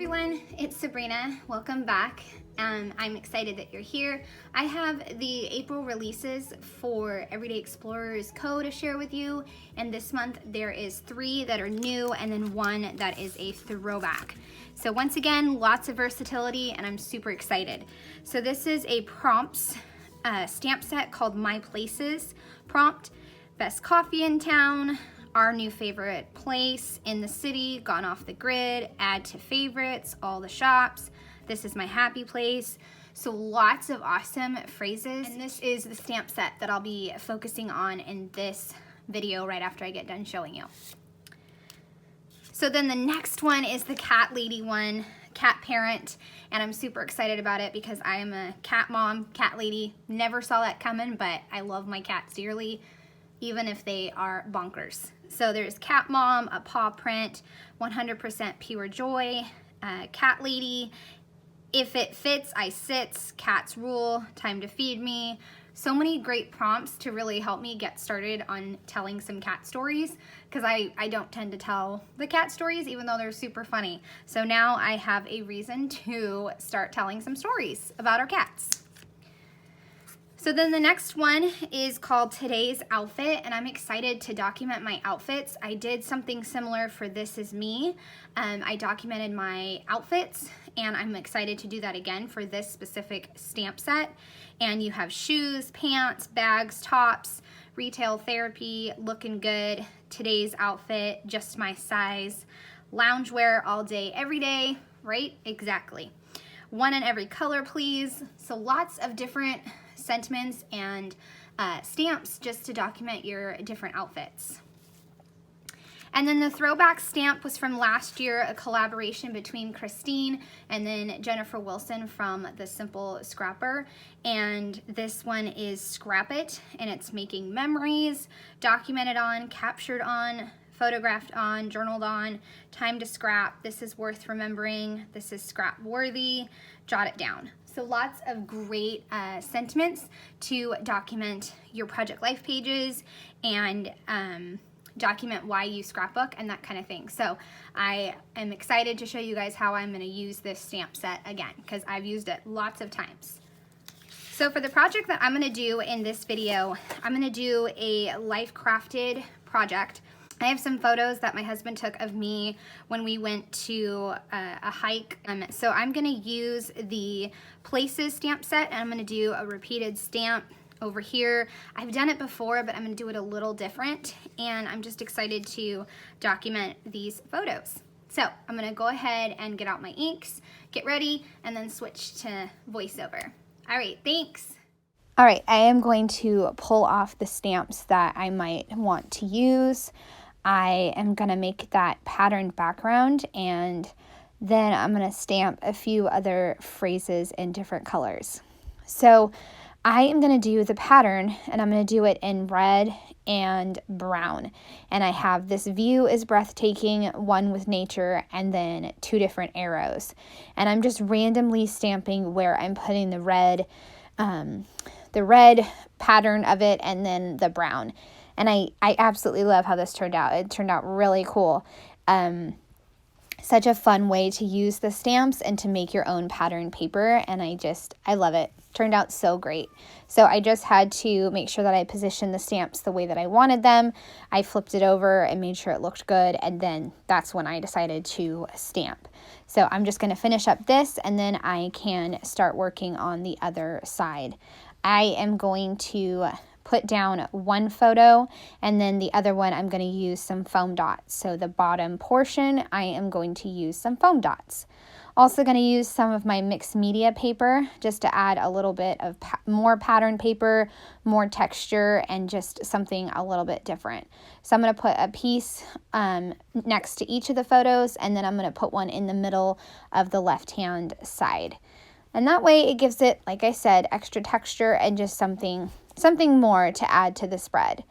everyone, it's Sabrina. Welcome back. I'm excited that you're here. I have the April releases for Everyday Explorers Co. to share with you, and this month there is 3 that are new and then 1 that is a throwback. So once again, lots of versatility and I'm super excited. So this is a prompts stamp set called My Places prompt. Best coffee in town, our new favorite place in the city, gone off the grid, add to favorites, all the shops, this is my happy place. So lots of awesome phrases. And this is the stamp set that I'll be focusing on in this video right after I get done showing you. So then the next one is the cat lady one, cat parent, and I'm super excited about it because I am a cat mom, cat lady. Never saw that coming, but I love my cats dearly, even if they are bonkers. So there's cat mom, a paw print, 100% pure joy, cat lady, if it fits, I sits, cats rule, time to feed me. So many great prompts to really help me get started on telling some cat stories, because I don't tend to tell the cat stories even though they're super funny. So now I have a reason to start telling some stories about our cats. So then the next one is called Today's Outfit, and I'm excited to document my outfits. I did something similar for This Is Me. I documented my outfits, and I'm excited to do that again for this specific stamp set. And you have shoes, pants, bags, tops, retail therapy, looking good, today's outfit, just my size, loungewear all day, every day, right? Exactly. One in every color, please. So lots of different sentiments and stamps just to document your different outfits. And then the throwback stamp was from last year, a collaboration between Christine and then Jennifer Wilson from The Simple Scrapper. And this one is Scrap It, and it's making memories, documented on, captured on, photographed on, journaled on, time to scrap, this is worth remembering, this is scrap worthy, jot it down. So lots of great sentiments to document your project life pages and document why you scrapbook and that kind of thing. So I am excited to show you guys how I'm going to use this stamp set again, because I've used it lots of times. So for the project that I'm going to do in this video, I'm going to do a life crafted project. I have some photos that my husband took of me when we went to a hike. So I'm gonna use the Places stamp set, and I'm gonna do a repeated stamp over here. I've done it before, but I'm gonna do it a little different, and I'm just excited to document these photos. So I'm gonna go ahead and get out my inks, get ready, and then switch to voiceover. All right, thanks. All right, I am going to pull off the stamps that I might want to use. I am going to make that patterned background, and then I'm going to stamp a few other phrases in different colors. So I am going to do the pattern, and I'm going to do it in red and brown. And I have this view is breathtaking, one with nature, and then 2 different arrows. And I'm just randomly stamping where I'm putting the red pattern of it and then the brown. And I absolutely love how this turned out. It turned out really cool. Such a fun way to use the stamps and to make your own pattern paper. And I love it. Turned out so great. So I just had to make sure that I positioned the stamps the way that I wanted them. I flipped it over and made sure it looked good. And then that's when I decided to stamp. So I'm just going to finish up this, and then I can start working on the other side. I am going to put down one photo, and then the other one I'm going to use some foam dots. So the bottom portion I am going to use some foam dots. Also going to use some of my mixed media paper just to add a little bit of more pattern paper, more texture, and just something a little bit different. So I'm going to put a piece next to each of the photos, and then I'm going to put one in the middle of the left-hand side. And that way it gives it, like I said, extra texture and just something more to add to the spread.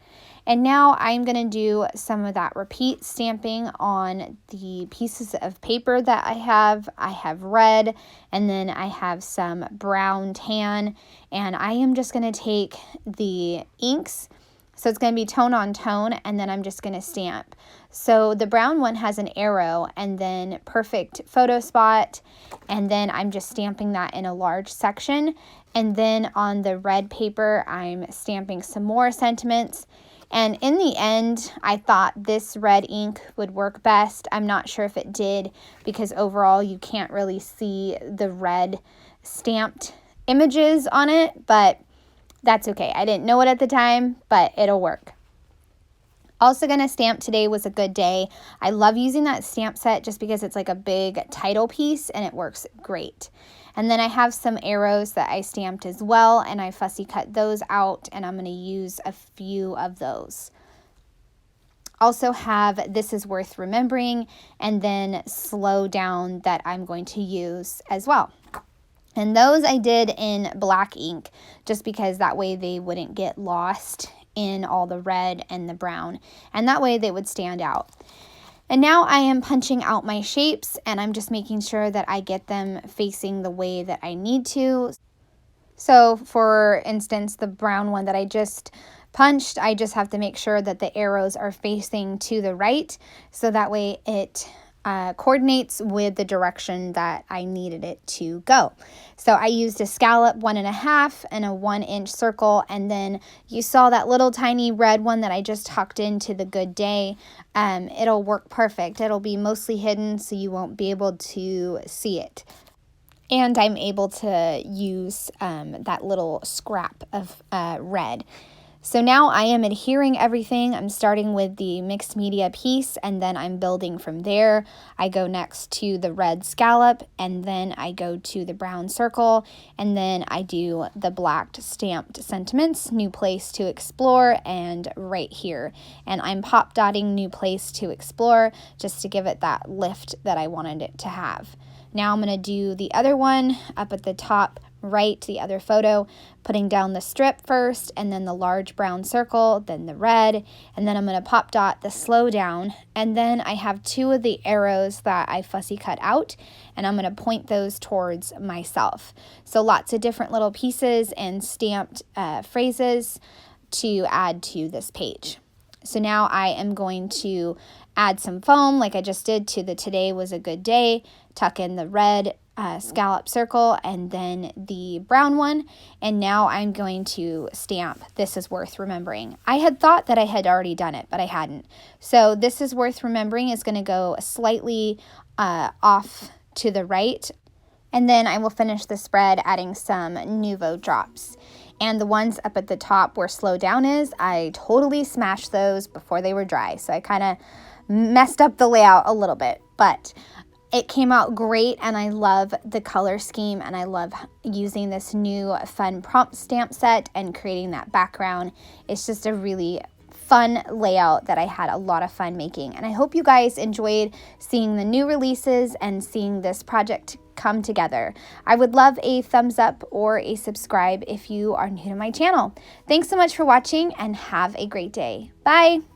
And now I'm going to do some of that repeat stamping on the pieces of paper that I have. I have red, and then I have some brown tan, and I am just going to take the inks So it's going to be tone on tone, and then I'm just going to stamp. So the brown one has an arrow and then perfect photo spot, and then I'm just stamping that in a large section. And then on the red paper, I'm stamping some more sentiments. And in the end, I thought this red ink would work best. I'm not sure if it did, because overall you can't really see the red stamped images on it, but that's okay. I didn't know it at the time, but it'll work. Also going to stamp today was a good day. I love using that stamp set just because it's like a big title piece and it works great. And then I have some arrows that I stamped as well, and I fussy cut those out, and I'm going to use a few of those. Also have This Is Worth Remembering, and then Slow Down that I'm going to use as well. And those I did in black ink just because that way they wouldn't get lost in all the red and the brown, and that way they would stand out. And now I am punching out my shapes, and I'm just making sure that I get them facing the way that I need to. So for instance, the brown one that I just punched, I just have to make sure that the arrows are facing to the right, so that way it coordinates with the direction that I needed it to go. So I used a scallop 1.5 and a 1-inch circle, and then you saw that little tiny red one that I just tucked into the Good Day. It'll work perfect. It'll be mostly hidden, so you won't be able to see it. And I'm able to use that little scrap of red. So now I am adhering everything. I'm starting with the mixed media piece, and then I'm building from there. I go next to the red scallop, and then I go to the brown circle, and then I do the black stamped sentiments, New Place to Explore, and right here. And I'm pop dotting New Place to Explore just to give it that lift that I wanted it to have. Now I'm going to do the other one up at the top right, the other photo, putting down the strip first, and then the large brown circle, then the red, and then I'm going to pop dot the slow down, and then I have 2 of the arrows that I fussy cut out, and I'm going to point those towards myself. So lots of different little pieces and stamped phrases to add to this page. So now I am going to add some foam like I just did to the Today Was a Good Day, tuck in the red scallop circle and then the brown one, and now I'm going to stamp This Is Worth Remembering. I had thought that I had already done it, but I hadn't. So This Is Worth Remembering is going to go slightly off to the right, and then I will finish the spread adding some Nuvo drops. And the ones up at the top where Slow Down is, I totally smashed those before they were dry, so I kind of messed up the layout a little bit, but it came out great, and I love the color scheme, and I love using this new fun prompt stamp set and creating that background. It's just a really fun layout that I had a lot of fun making, and I hope you guys enjoyed seeing the new releases and seeing this project come together. I would love a thumbs up or a subscribe if you are new to my channel. Thanks so much for watching, and have a great day. Bye!